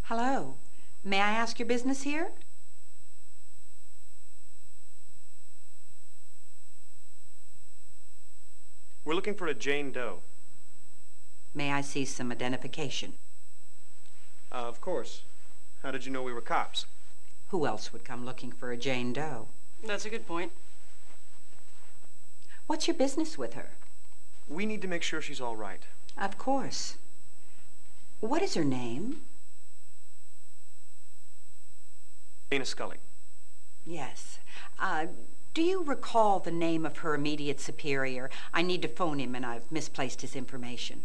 Hello. May I ask your business here? We're looking for a Jane Doe. May I see some identification? Of course. How did you know we were cops? Who else would come looking for a Jane Doe? That's a good point. What's your business with her? We need to make sure she's all right. Of course. What is her name? Dana Scully. Yes. Do you recall the name of her immediate superior? I need to phone him and I've misplaced his information.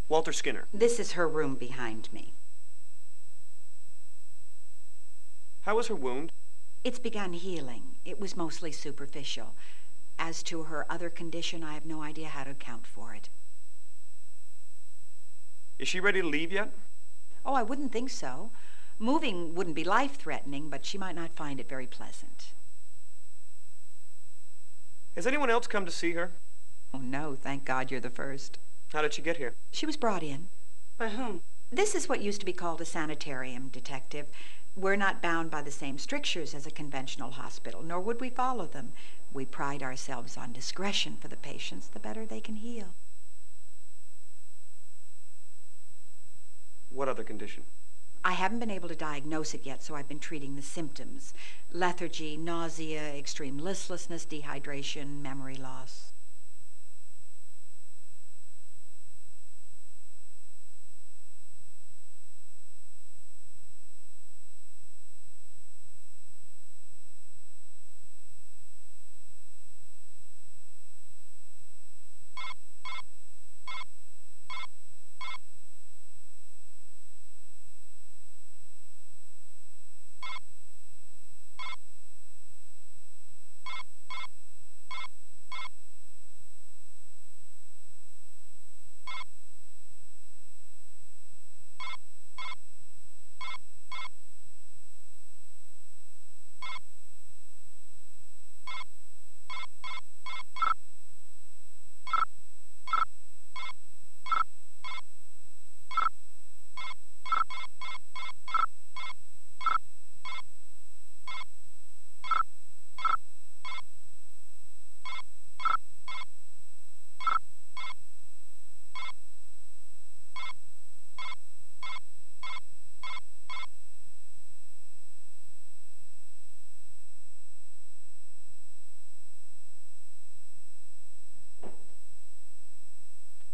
Walter Skinner. This is her room behind me. How was her wound? It's begun healing. It was mostly superficial. As to her other condition, I have no idea how to account for it. Is she ready to leave yet? Oh, I wouldn't think so. Moving wouldn't be life-threatening, but she might not find it very pleasant. Has anyone else come to see her? Oh, no, thank God you're the first. How did she get here? She was brought in. By whom? This is what used to be called a sanitarium, Detective. We're not bound by the same strictures as a conventional hospital, nor would we follow them. We pride ourselves on discretion for the patients, the better they can heal. What other condition? I haven't been able to diagnose it yet, so I've been treating the symptoms. Lethargy, nausea, extreme listlessness, dehydration, memory loss.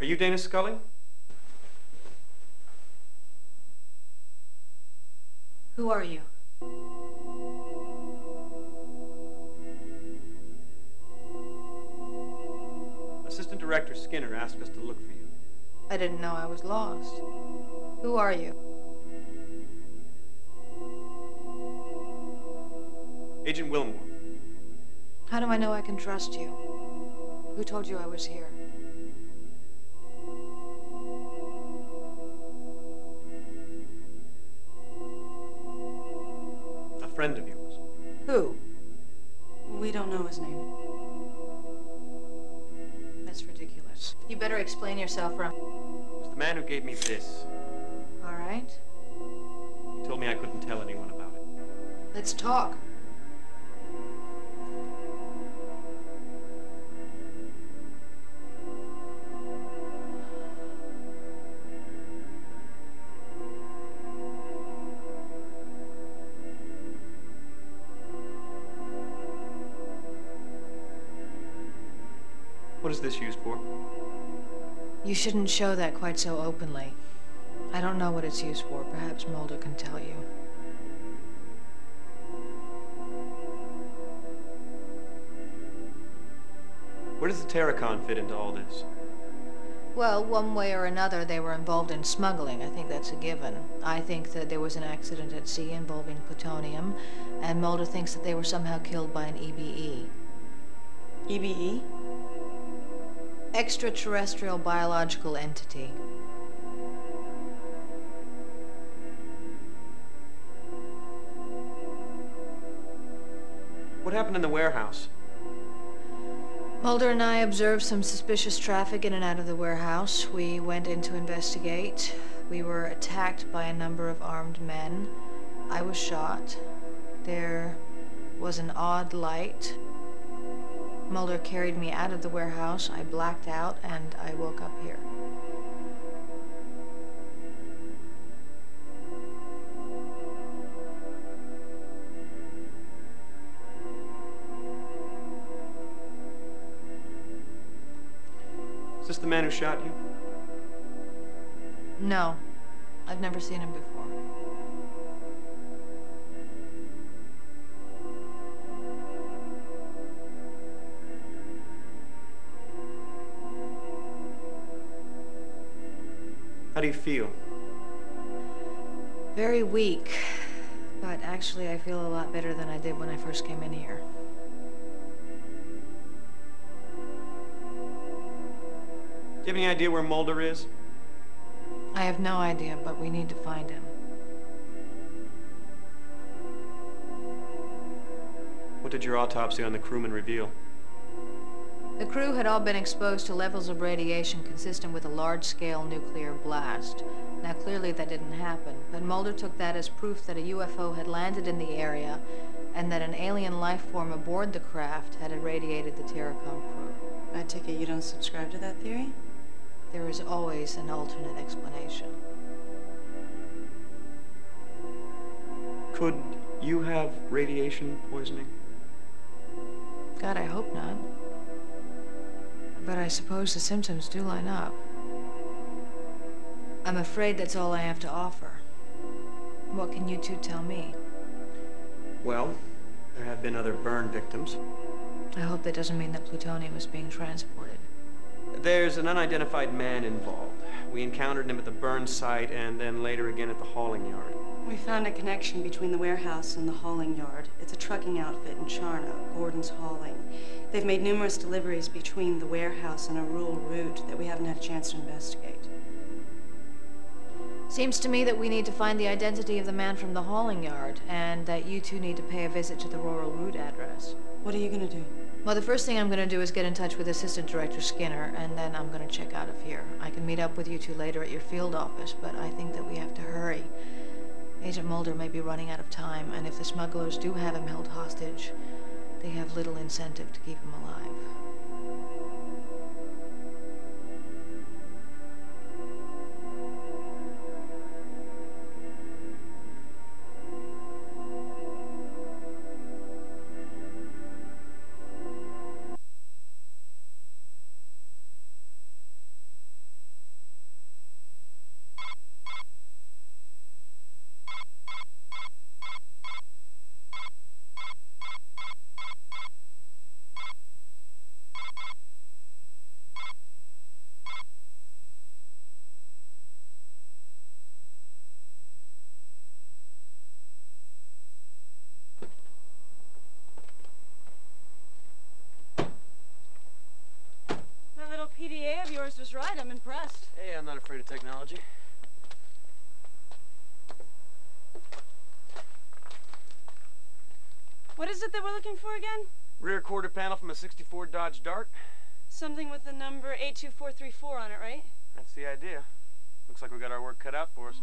Are you Dana Scully? Who are you? Assistant Director Skinner asked us to look for you. I didn't know I was lost. Who are you? Agent Wilmore. How do I know I can trust you? Who told you I was here? A friend of yours. Who? We don't know his name. That's ridiculous. You better explain yourself, or It was the man who gave me this. All right. He told me I couldn't tell anyone about it. Let's talk. What is this used for? You shouldn't show that quite so openly. I don't know what it's used for. Perhaps Mulder can tell you. Where does the Terracon fit into all this? Well, one way or another, they were involved in smuggling. I think that's a given. I think that there was an accident at sea involving plutonium, and Mulder thinks that they were somehow killed by an EBE. EBE? Extraterrestrial biological entity. What happened in the warehouse? Mulder and I observed some suspicious traffic in and out of the warehouse. We went in to investigate. We were attacked by a number of armed men. I was shot. There was an odd light. Mulder carried me out of the warehouse. I blacked out, and I woke up here. Is this the man who shot you? No, I've never seen him before. How do you feel? Very weak, but actually I feel a lot better than I did when I first came in here. Do you have any idea where Mulder is? I have no idea, but we need to find him. What did your autopsy on the crewman reveal? The crew had all been exposed to levels of radiation consistent with a large-scale nuclear blast. Now, clearly that didn't happen, but Mulder took that as proof that a UFO had landed in the area and that an alien life form aboard the craft had irradiated the Terracom crew. I take it you don't subscribe to that theory? There is always an alternate explanation. Could you have radiation poisoning? God, I hope not. But I suppose the symptoms do line up. I'm afraid that's all I have to offer. What can you two tell me? Well, there have been other burn victims. I hope that doesn't mean that plutonium is being transported. There's an unidentified man involved. We encountered him at the burn site and then later again at the hauling yard. We found a connection between the warehouse and the hauling yard. It's a trucking outfit in Charno, Gordon's Hauling. They've made numerous deliveries between the warehouse and a rural route that we haven't had a chance to investigate. Seems to me that we need to find the identity of the man from the hauling yard, and that you two need to pay a visit to the rural route address. What are you gonna do? Well, the first thing I'm going to do is get in touch with Assistant Director Skinner, and then I'm going to check out of here. I can meet up with you two later at your field office, but I think that we have to hurry. Agent Mulder may be running out of time, and if the smugglers do have him held hostage, they have little incentive to keep him alive. PDA of yours was right. I'm impressed. Hey, I'm not afraid of technology. What is it that we're looking for again? Rear quarter panel from a '64 Dodge Dart. Something with the number 82434 on it, right? That's the idea. Looks like we got our work cut out for us.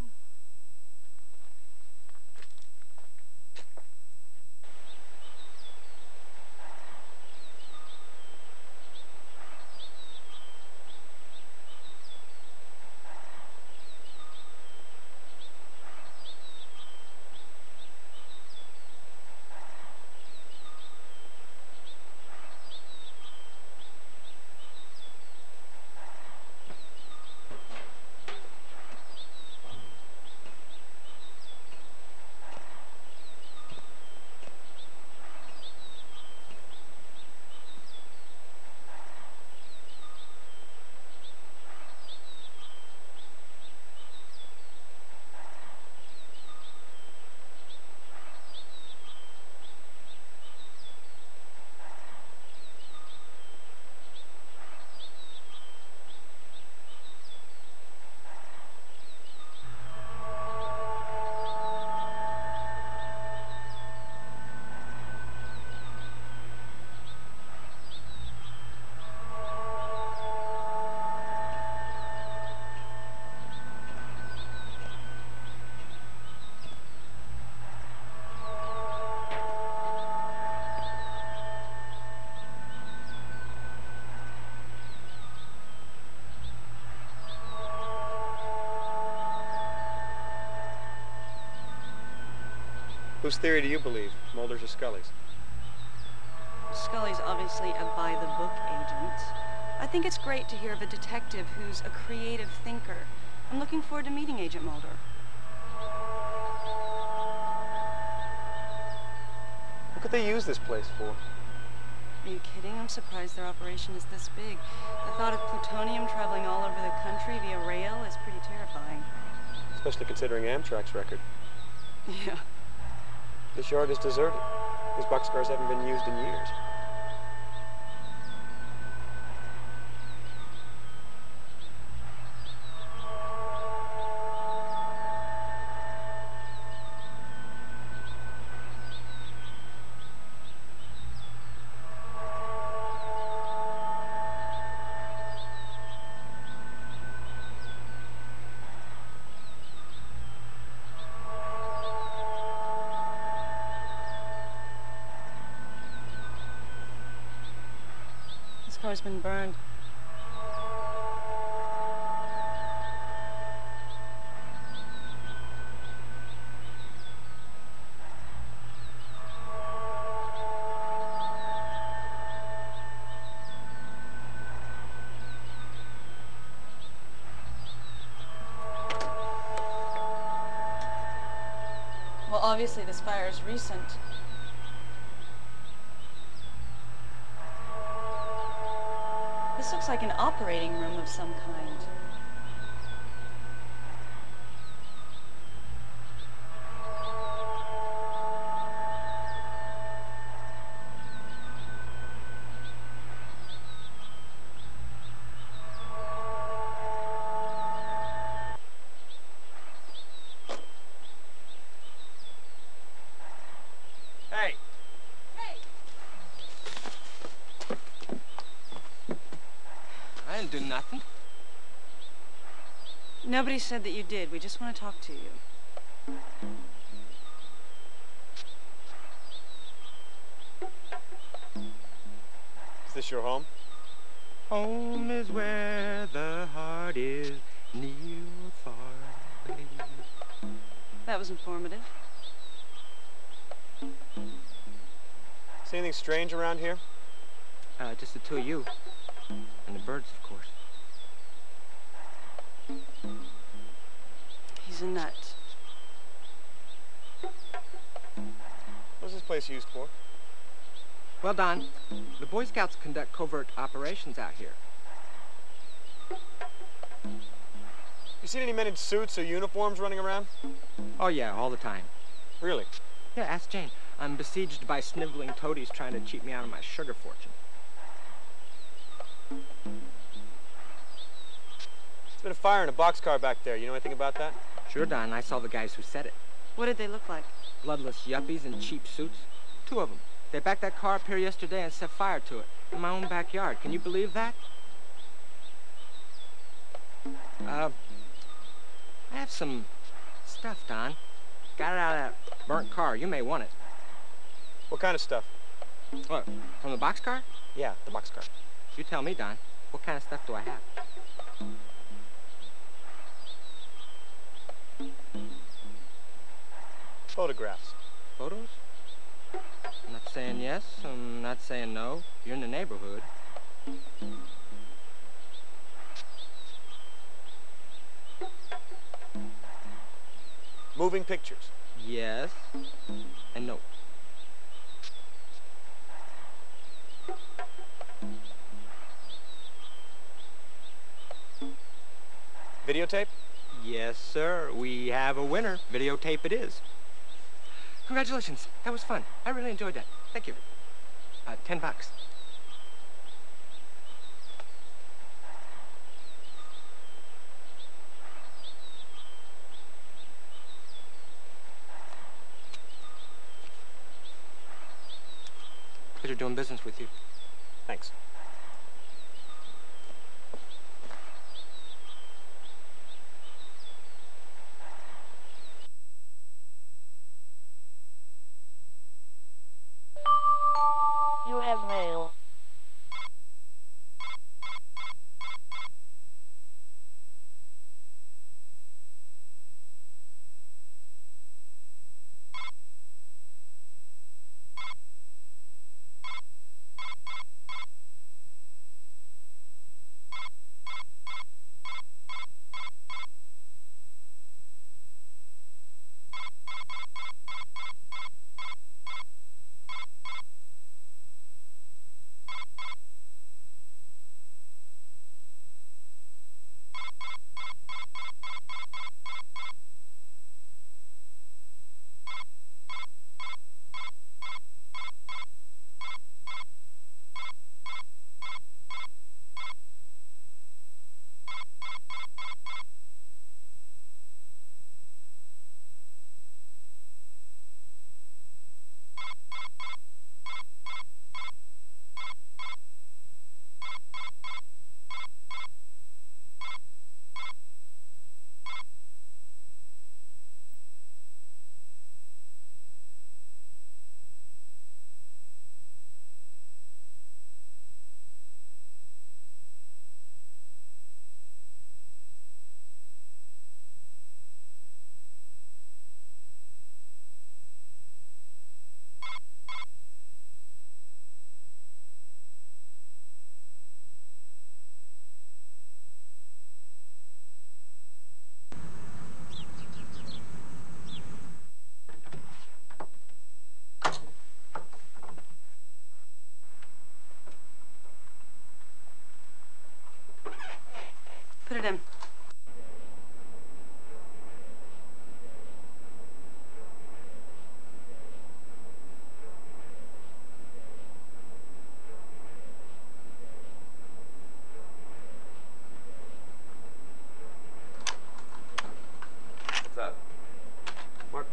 Whose theory do you believe, Mulder's or Scully's? Scully's obviously a by-the-book agent. I think it's great to hear of a detective who's a creative thinker. I'm looking forward to meeting Agent Mulder. What could they use this place for? Are you kidding? I'm surprised their operation is this big. The thought of plutonium traveling all over the country via rail is pretty terrifying. Especially considering Amtrak's record. Yeah. This yard is deserted. These boxcars haven't been used in years. This car's been burned. Well, obviously this fire is recent. This looks like an operating room of some kind. Hey! I didn't do nothing. Nobody said that you did. We just want to talk to you. Is this your home? Home is where the heart is, near or far away. That was informative. See anything strange around here? Just the two of you. And the birds, of course. He's a nut. What's this place used for? Well, Don, the Boy Scouts conduct covert operations out here. You seen any men in suits or uniforms running around? Oh, yeah, all the time. Really? Yeah, ask Jane. I'm besieged by sniveling toadies trying to cheat me out of my sugar fortune. There's been a fire in a boxcar back there. You know anything about that? Sure, Don, I saw the guys who set it. What did they look like? Bloodless yuppies in cheap suits. Two of them. They backed that car up here yesterday and set fire to it in my own backyard. Can you believe that? I have some stuff, Don. Got it out of that burnt car. You may want it. What kind of stuff? What, from the boxcar? Yeah, the boxcar. You tell me, Don. What kind of stuff do I have? Photographs. Photos? I'm not saying yes, I'm not saying no. You're in the neighborhood. Moving pictures. Yes and no. Videotape? Yes, sir. We have a winner. Videotape it is. Congratulations. That was fun. I really enjoyed that. Thank you. $10. Pleasure doing business with you. Thanks. You have mail.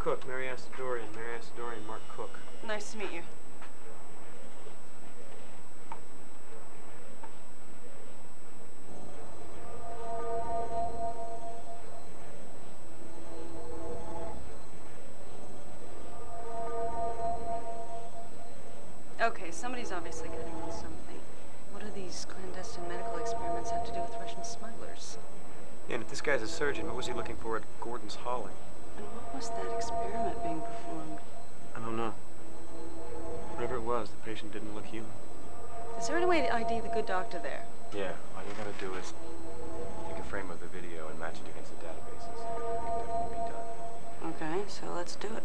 Cook, Mary Asadorian, Mark Cook. Nice to meet you. Okay, somebody's obviously cutting on something. What do these clandestine medical experiments have to do with Russian smugglers? Yeah, and if this guy's a surgeon, what was he looking for at Gordon's Hauling? And what was that experiment being performed? I don't know. Whatever it was, the patient didn't look human. Is there any way to ID the good doctor there? Yeah, all you gotta do is take a frame of the video and match it against the databases. It can definitely be done. Okay, so let's do it.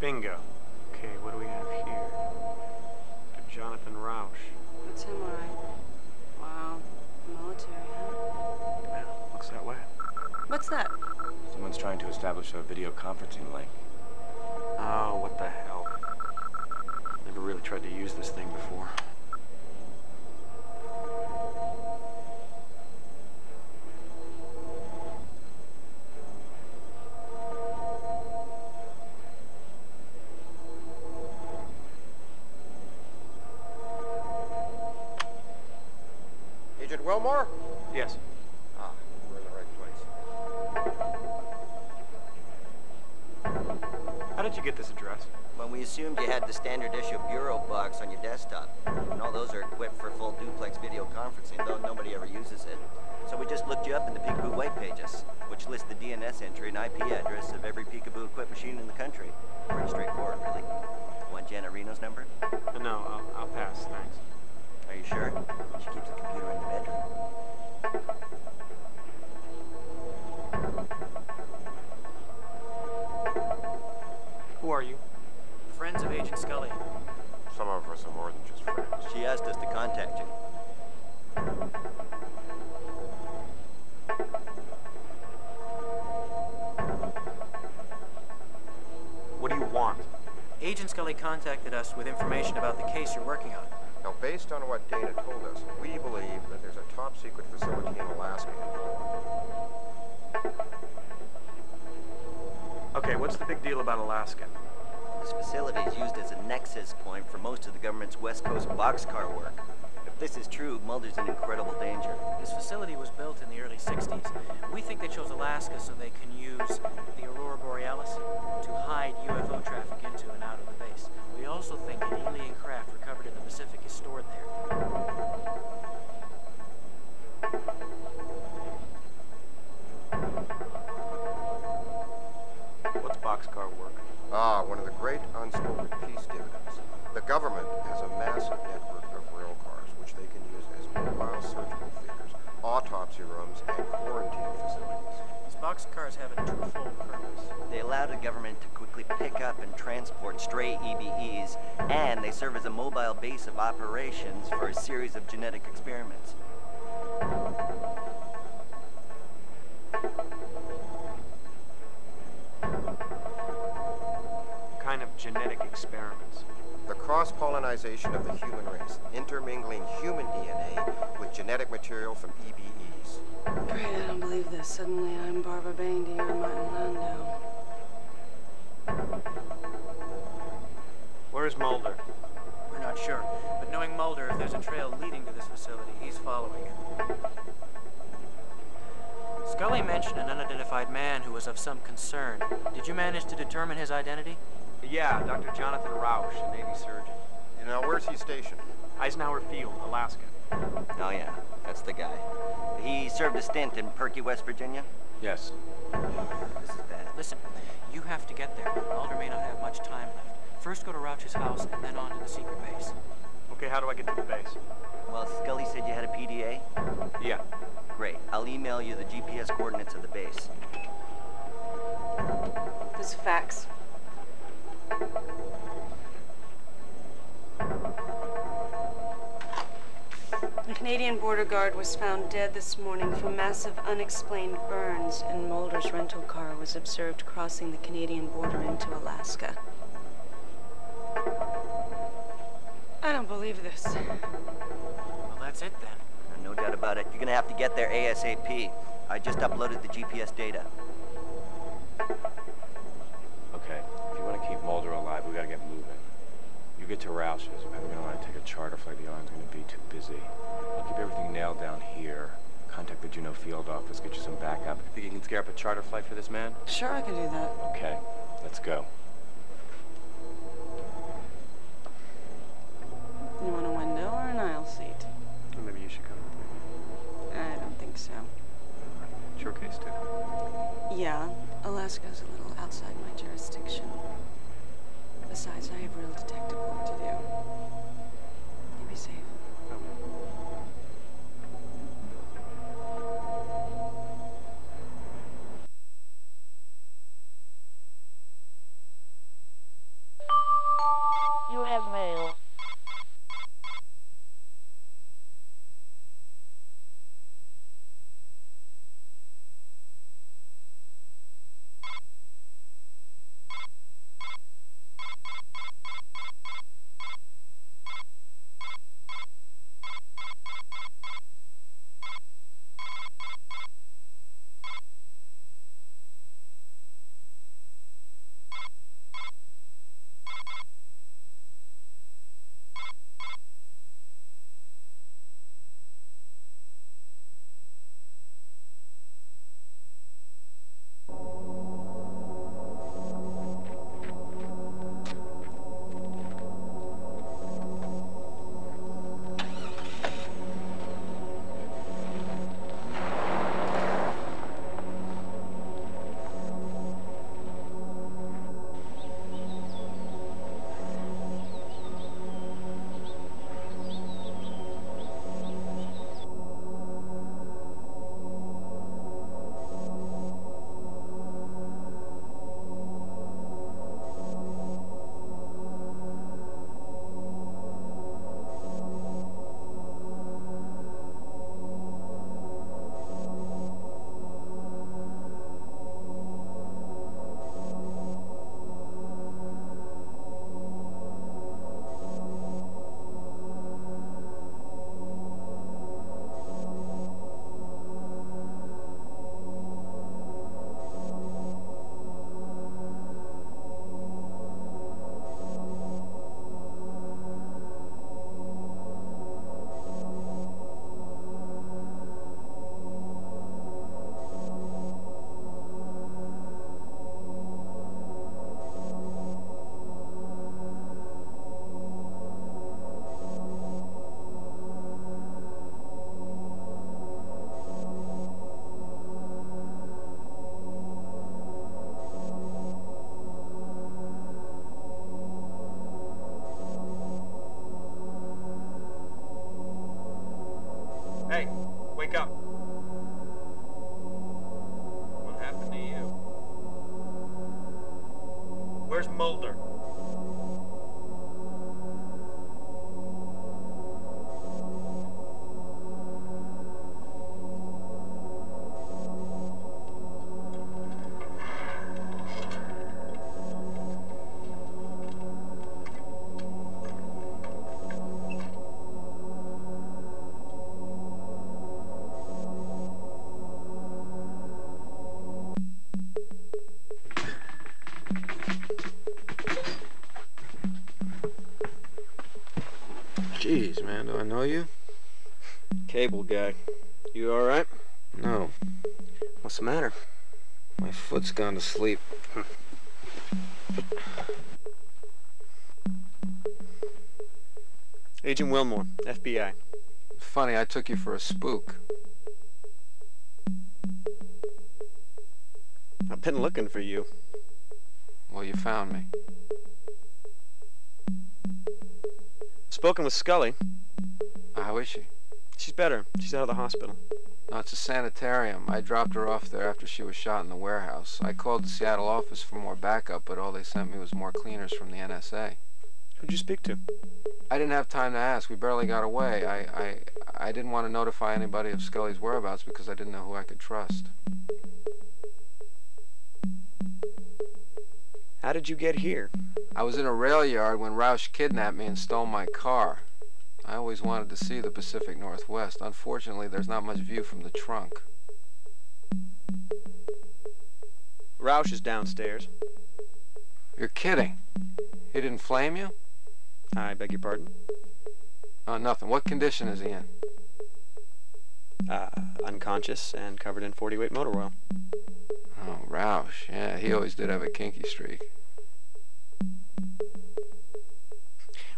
Bingo. Okay, what do we have here? Dr. Jonathan Rausch. That's him, all right. Wow. Military, huh? Yeah, looks that way. What's that? Someone's trying to establish a video conferencing link. Oh, what the hell. Never really tried to use this thing before. Agent Wilmore? Yes. Ah, we're in the right place. How did you get this address? Well, we assumed you had the standard issue bureau box on your desktop. And all those are equipped for full duplex video conferencing, though nobody ever uses it. So we just looked you up in the Peekaboo white pages, which list the DNS entry and IP address of every Peekaboo equipped machine in the country. Pretty straightforward, really. Want Janet Reno's number? No, I'll pass, thanks. Are you sure? She keeps the computer in the bedroom. Who are you? Friends of Agent Scully. Some of us are more than just friends. She asked us to contact you. What do you want? Agent Scully contacted us with information about the case you're working on. Now, based on what Dana told us, we believe that there's a top-secret facility in Alaska involved. Okay, what's the big deal about Alaska? This facility is used as a nexus point for most of the government's West Coast boxcar work. If this is true, Mulder's in incredible danger. This facility was built in the early 60s. We think they chose Alaska so they can use the Aurora Borealis to hide UFO traffic into and out of the base. We also think an alien craft recovered in the Pacific is stored there. What's boxcar work? Ah, one of the great unspoken peace dividends. The government has a massive network of rail cars, which they can use as mobile surgical theaters, autopsy rooms, and quarantine facilities. These boxcars have a twofold purpose. They allow the government to quickly pick up and transport stray EBEs, and they serve as a mobile base of operations for a series of genetic experiments. Kind of genetic experiments. The cross-pollinization of the human race, intermingling human DNA with genetic material from EBEs. Great, I don't believe this. Suddenly I'm Barbara Bain to your Martin Landau. What Where's Mulder? We're not sure, but knowing Mulder, if there's a trail leading to this facility, he's following it. Scully mentioned an unidentified man who was of some concern. Did you manage to determine his identity? Yeah, Dr. Jonathan Rausch, a Navy surgeon. You know, where's he stationed? Eisenhower Field, Alaska. Oh, yeah, that's the guy. He served a stint in Perky, West Virginia? Yes. This is bad. Listen, you have to get there. Mulder may not have much time left. First go to Rauch's house and then on to the secret base. Okay, how do I get to the base? Well, Scully said you had a PDA? Yeah. Great. I'll email you the GPS coordinates of the base. This fax. A Canadian border guard was found dead this morning from massive unexplained burns, and Mulder's rental car was observed crossing the Canadian border into Alaska. I don't believe this. Well, that's it then. No doubt about it. You're gonna have to get there ASAP. I just uploaded the GPS data. Okay, if you want to keep Mulder alive, we gotta get moving. You get to Roush's. I'm gonna want to take a charter flight. The island's gonna be too busy. I'll keep everything nailed down here. Contact the Juneau field office, get you some backup. Think you can scare up a charter flight for this man? Sure, I can do that. Okay, let's go. You want a window or an aisle seat? Well, maybe you should come with me. I don't think so. It's your case, too. Yeah, Alaska's a little outside my jurisdiction. Besides, I have real detective work to do. You be safe. You have mail. Hey, wake up. What happened to you? Where's Mulder? Jeez, man, do I know you? Cable guy. You alright? No. What's the matter? My foot's gone to sleep. Agent Wilmore, FBI. Funny, I took you for a spook. I've been looking for you. Well, you found me. Spoken with Scully. How is she? She's better. She's out of the hospital. No, it's a sanitarium. I dropped her off there after she was shot in the warehouse. I called the Seattle office for more backup, but all they sent me was more cleaners from the NSA. Who'd you speak to? I didn't have time to ask. We barely got away. I didn't want to notify anybody of Scully's whereabouts because I didn't know who I could trust. How did you get here? I was in a rail yard when Roush kidnapped me and stole my car. I always wanted to see the Pacific Northwest. Unfortunately, there's not much view from the trunk. Roush is downstairs. You're kidding. He didn't flame you? I beg your pardon? Oh, nothing. What condition is he in? Unconscious and covered in 40-weight motor oil. Oh, Roush. Yeah, he always did have a kinky streak.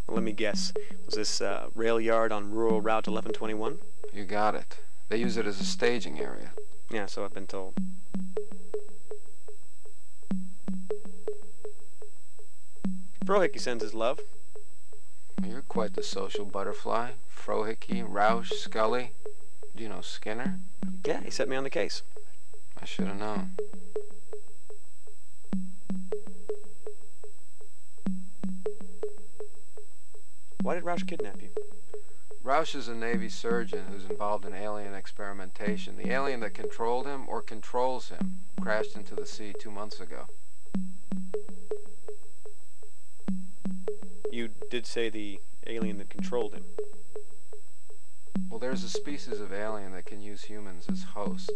Well, let me guess. Was this rail yard on rural Route 1121? You got it. They use it as a staging area. Yeah, so I've been told. Frohickey sends his love. You're quite the social butterfly. Frohickey, Roush, Scully. Do you know Skinner? Yeah, he set me on the case. I should have known. Why did Roush kidnap you? Roush is a Navy surgeon who's involved in alien experimentation. The alien that controlled him, or controls him, crashed into the sea 2 months ago. You did say the alien that controlled him. Well, there's a species of alien that can use humans as host.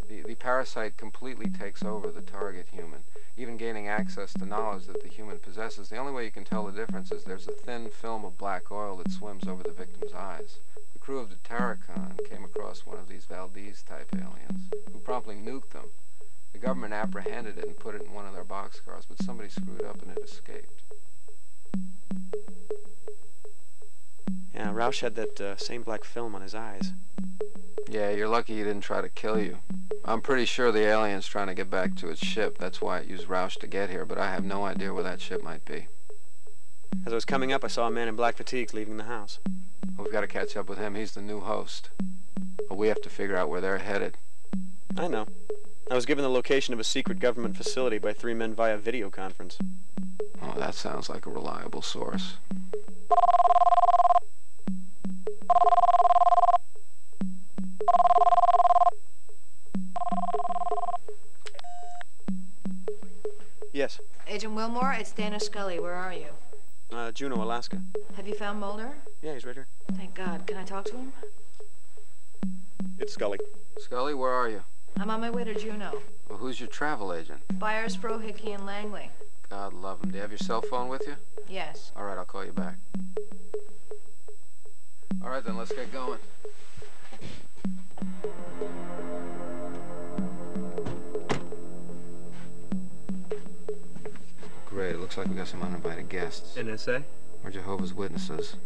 The parasite completely takes over the target human, even gaining access to knowledge that the human possesses. The only way you can tell the difference is there's a thin film of black oil that swims over the victim's eyes. The crew of the Terracon came across one of these Valdez-type aliens, who promptly nuked them. The government apprehended it and put it in one of their boxcars, but somebody screwed up and it escaped. Yeah, Roush had that same black film on his eyes. Yeah, you're lucky he didn't try to kill you. I'm pretty sure the alien's trying to get back to its ship. That's why it used Roush to get here, but I have no idea where that ship might be. As I was coming up, I saw a man in black fatigues leaving the house. We've got to catch up with him. He's the new host. But we have to figure out where they're headed. I know. I was given the location of a secret government facility by 3 men via video conference. Oh, that sounds like a reliable source. Yes. Agent Wilmore, it's Dana Scully. Where are you? Juneau, Alaska. Have you found Mulder? Yeah, he's right here. Thank God. Can I talk to him? It's Scully. Scully, where are you? I'm on my way to Juneau. Well, who's your travel agent? Byers, Frohickey, and Langley. God love him. Do you have your cell phone with you? Yes. All right, I'll call you back. All right, then, let's get going. Great, it looks like we got some uninvited guests. NSA? Or Jehovah's Witnesses.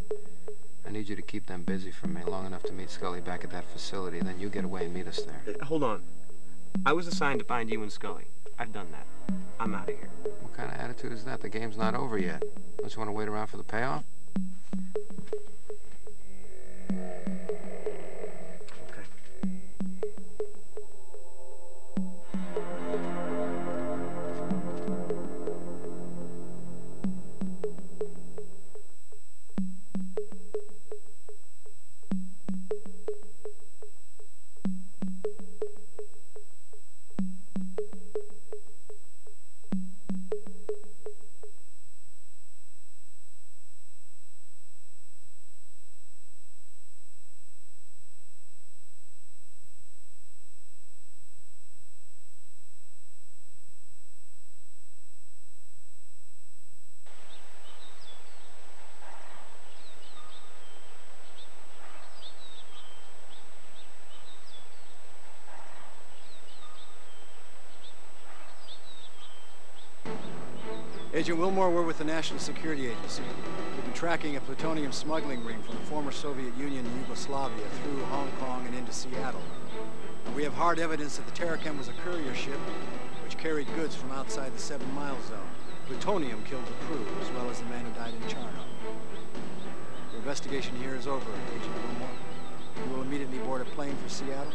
I need you to keep them busy for me long enough to meet Scully back at that facility, then you get away and meet us there. Hold on. I was assigned to find you and Scully. I've done that. I'm out of here. What kind of attitude is that? The game's not over yet. Don't you want to wait around for the payoff? Agent Wilmore, we're with the National Security Agency. We've been tracking a plutonium smuggling ring from the former Soviet Union and Yugoslavia through Hong Kong and into Seattle. And we have hard evidence that the Terrachem was a courier ship which carried goods from outside the 7-mile zone. Plutonium killed the crew, as well as the man who died in Charno. Your investigation here is over, Agent Wilmore. You will immediately board a plane for Seattle.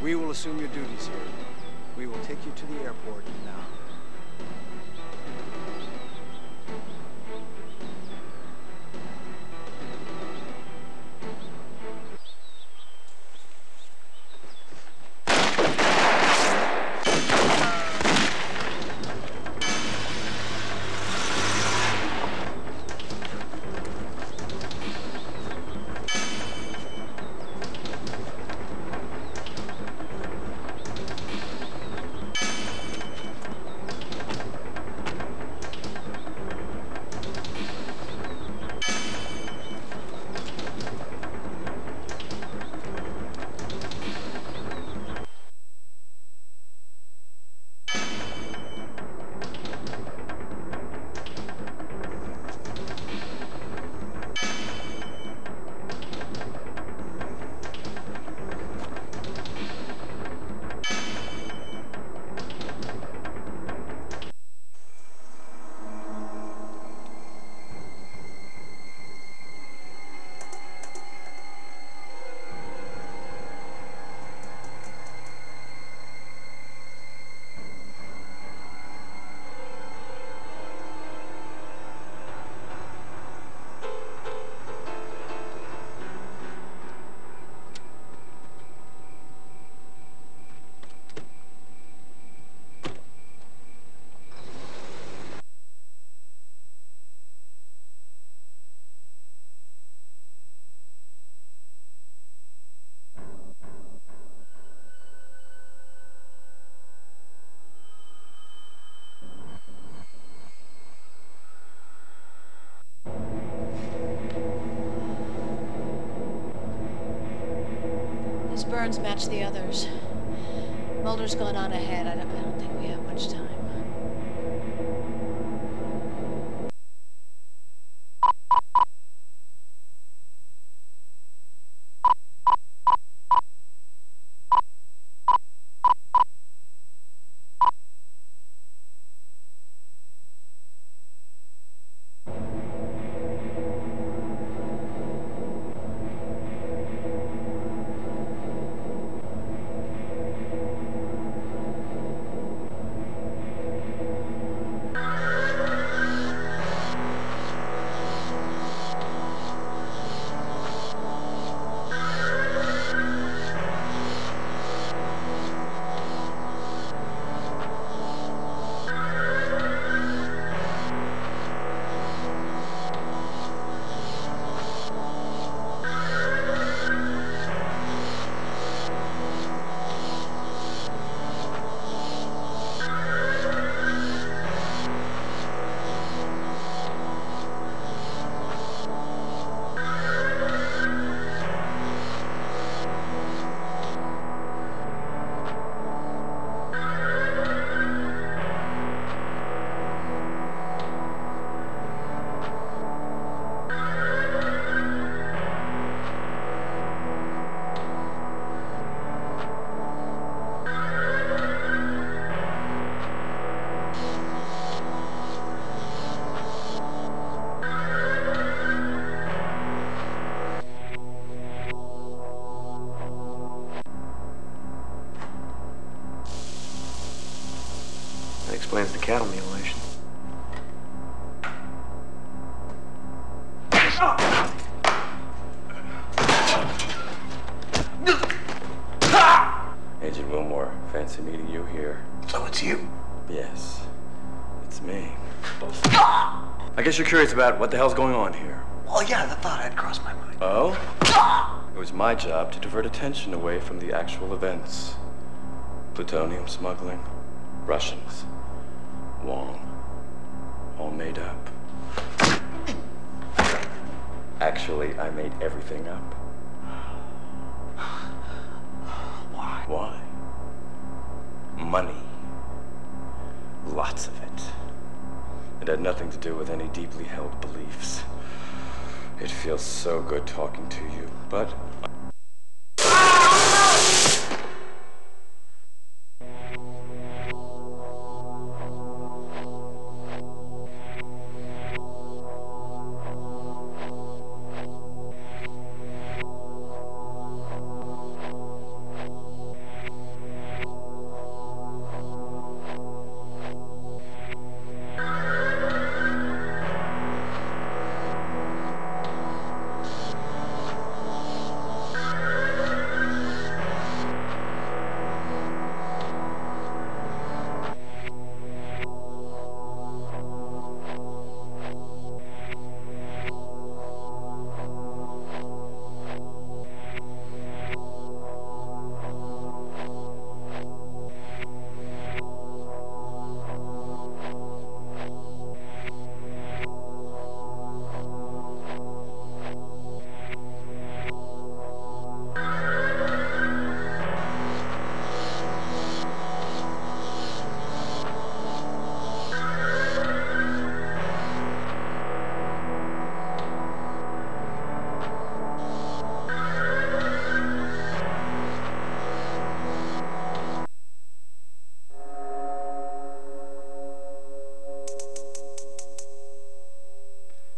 We will assume your duties here. We will take you to the airport now. His burns match the others. Mulder's gone on ahead. I don't think we have much time. That explains the cattle mutilation. Agent Wilmore, fancy meeting you here. So it's you? Yes, it's me. I guess you're curious about what the hell's going on here. Well, yeah, the thought had crossed my mind. Oh? It was my job to divert attention away from the actual events. Plutonium smuggling, Russians, Wong, all made up. Actually, I made everything up. Why? Why? Money. Lots of it. It had nothing to do with any deeply held beliefs. It feels so good talking to you, but...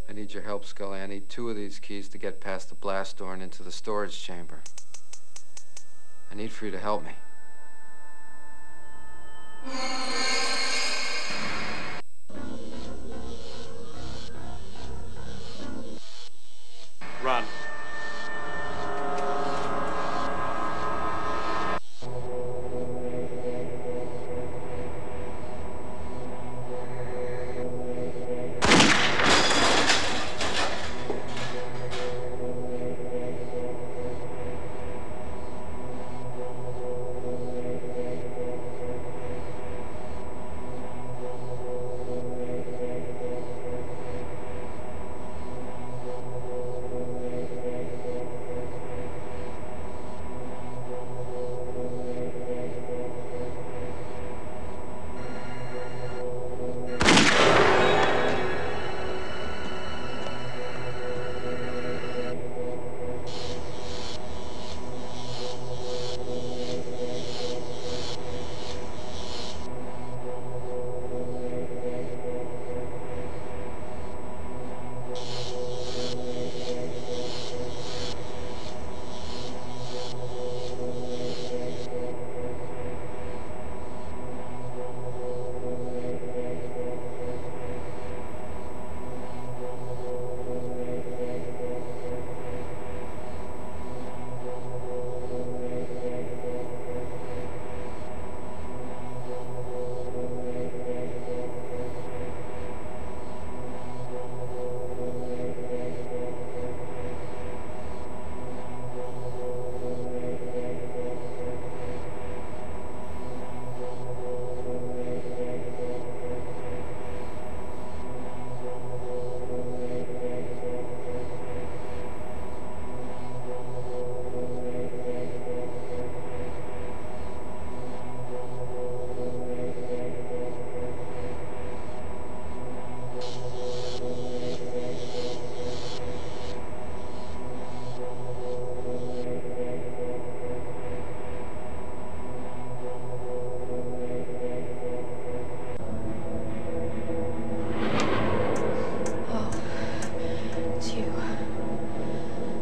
I need your help, Scully. I need 2 of these keys to get past the blast door and into the storage chamber. I need for you to help me. Run.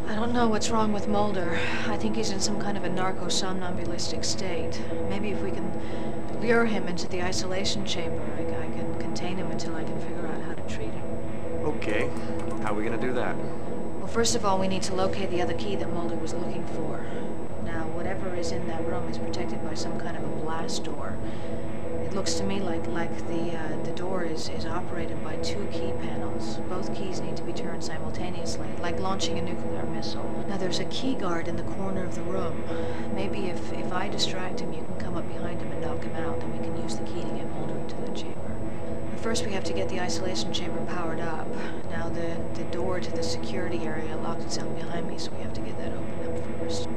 I don't know what's wrong with Mulder. I think he's in some kind of a narco-somnambulistic state. Maybe if we can lure him into the isolation chamber, I can contain him until I can figure out how to treat him. Okay. How are we gonna do that? Well, first of all, we need to locate the other key that Mulder was looking for. Now, whatever is in that room is protected by some kind of a blast door. It looks to me like the door is operated by 2 key panels. Both keys need to be turned simultaneously, like launching a nuclear missile. Now, there's a key guard in the corner of the room. Maybe if I distract him, you can come up behind him and knock him out, then we can use the key to get Mulder into the chamber. But first, we have to get the isolation chamber powered up. Now, the door to the security area locked itself behind me, so we have to get that opened up first.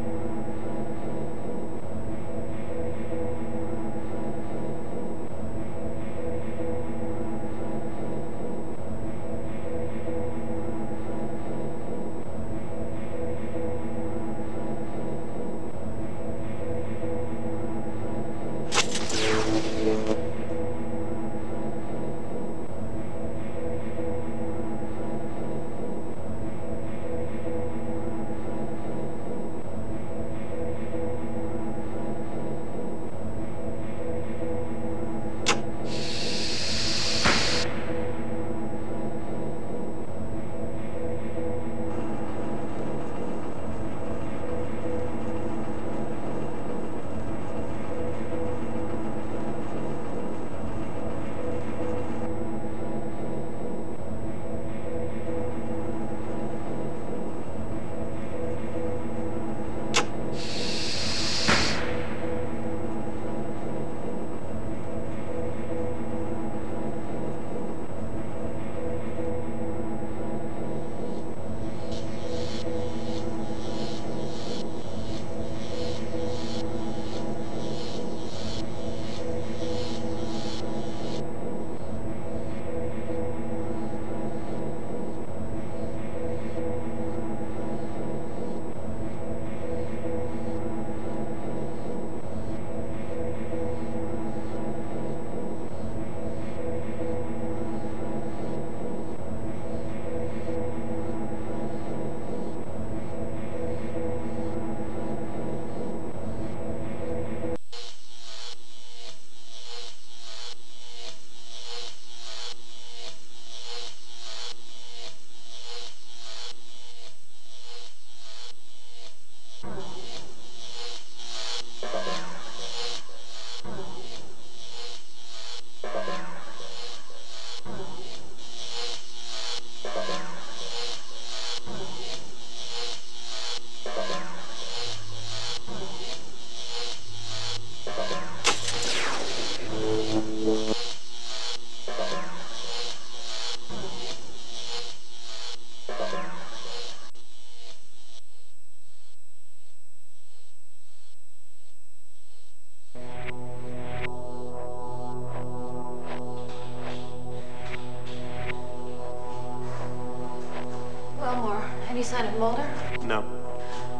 sign of Mulder? No.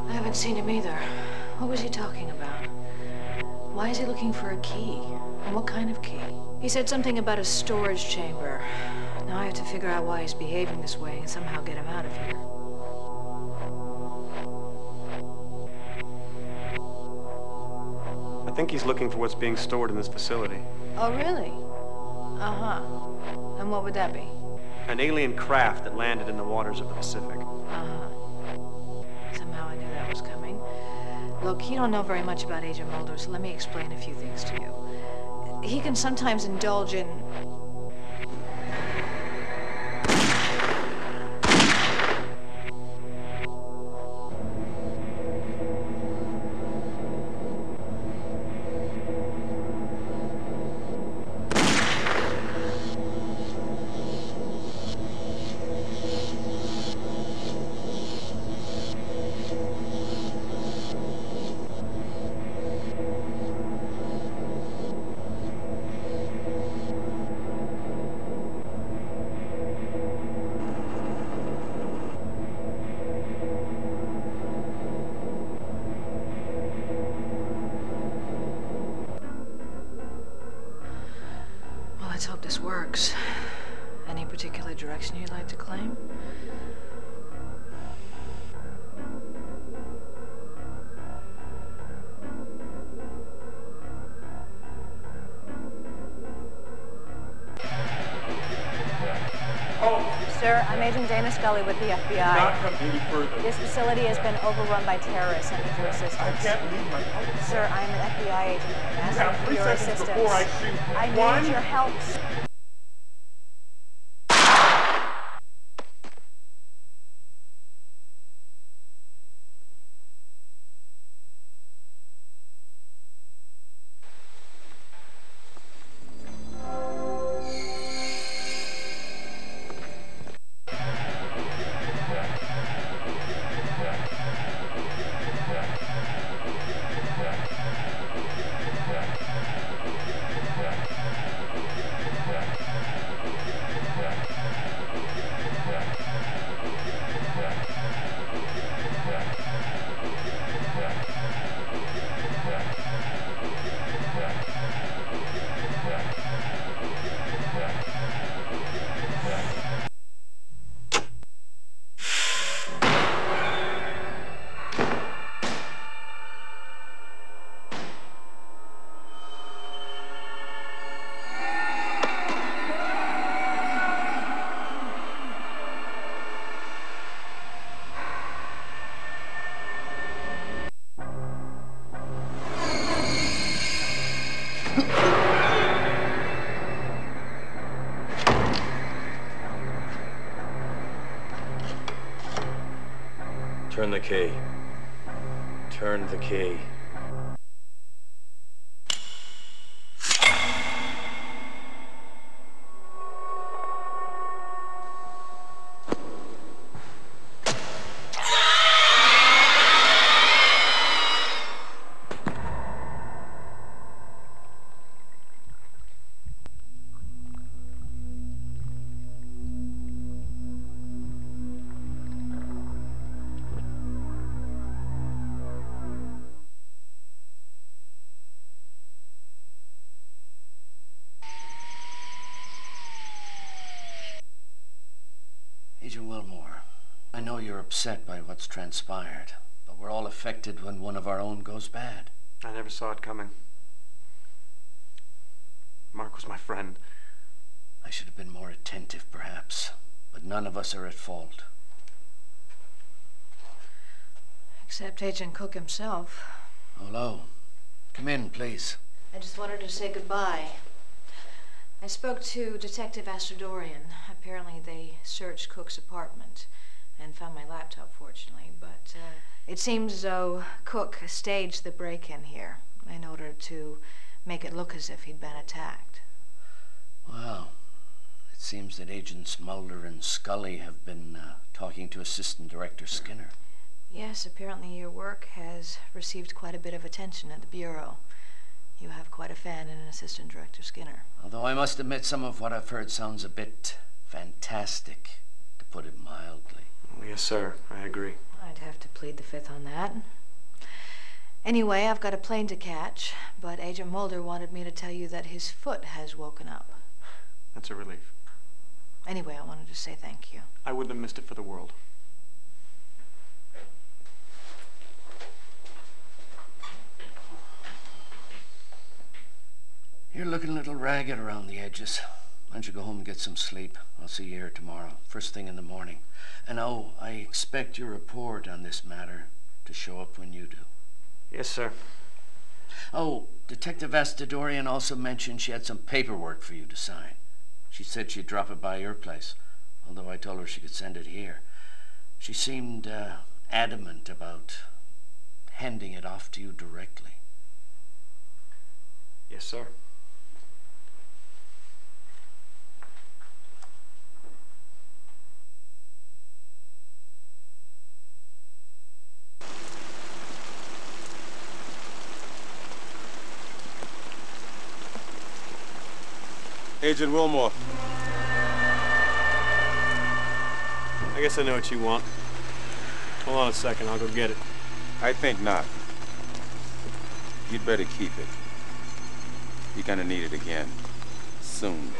I haven't seen him either. What was he talking about? Why is he looking for a key? And what kind of key? He said something about a storage chamber. Now I have to figure out why he's behaving this way and somehow get him out of here. I think he's looking for what's being stored in this facility. Oh, really? Uh-huh. And what would that be? An alien craft that landed in the waters of the Pacific. Uh-huh. Somehow I knew that was coming. Look, you don't know very much about Agent Mulder, so let me explain a few things to you. He can sometimes indulge in... Let's hope this works. Any particular direction you'd like to claim? Sir, I'm Agent Dana Scully with the FBI. Not come any further. This facility has been overrun by terrorists. I need your assistance. I can't leave my house. Sir, I am an FBI agent. I'm You have asking for 3 your seconds assistance. before I shoot. I One. need your help. Turn the key. Turn the key. Agent Wilmore, I know you're upset by what's transpired, but we're all affected when one of our own goes bad. I never saw it coming. Mark was my friend. I should have been more attentive, perhaps, but none of us are at fault. Except Agent Cook himself. Hello. Come in, please. I just wanted to say goodbye. I spoke to Detective Astrodorian. Apparently they searched Cook's apartment and found my laptop, fortunately, but it seems as though Cook staged the break-in here in order to make it look as if he'd been attacked. Well, it seems that Agents Mulder and Scully have been talking to Assistant Director Skinner. Yes, apparently your work has received quite a bit of attention at the Bureau. You have quite a fan in Assistant Director Skinner. Although I must admit some of what I've heard sounds a bit fantastic, to put it mildly. Well, yes, sir. I agree. I'd have to plead the fifth on that. Anyway, I've got a plane to catch, but Agent Mulder wanted me to tell you that his foot has woken up. That's a relief. Anyway, I wanted to say thank you. I wouldn't have missed it for the world. You're looking a little ragged around the edges. Why don't you go home and get some sleep? I'll see you here tomorrow, first thing in the morning. And oh, I expect your report on this matter to show up when you do. Yes, sir. Oh, Detective Astadorian also mentioned she had some paperwork for you to sign. She said she'd drop it by your place, although I told her she could send it here. She seemed adamant about handing it off to you directly. Yes, sir. Agent Wilmore. I guess I know what you want. Hold on a second, I'll go get it. I think not. You'd better keep it. You're gonna need it again. Soon.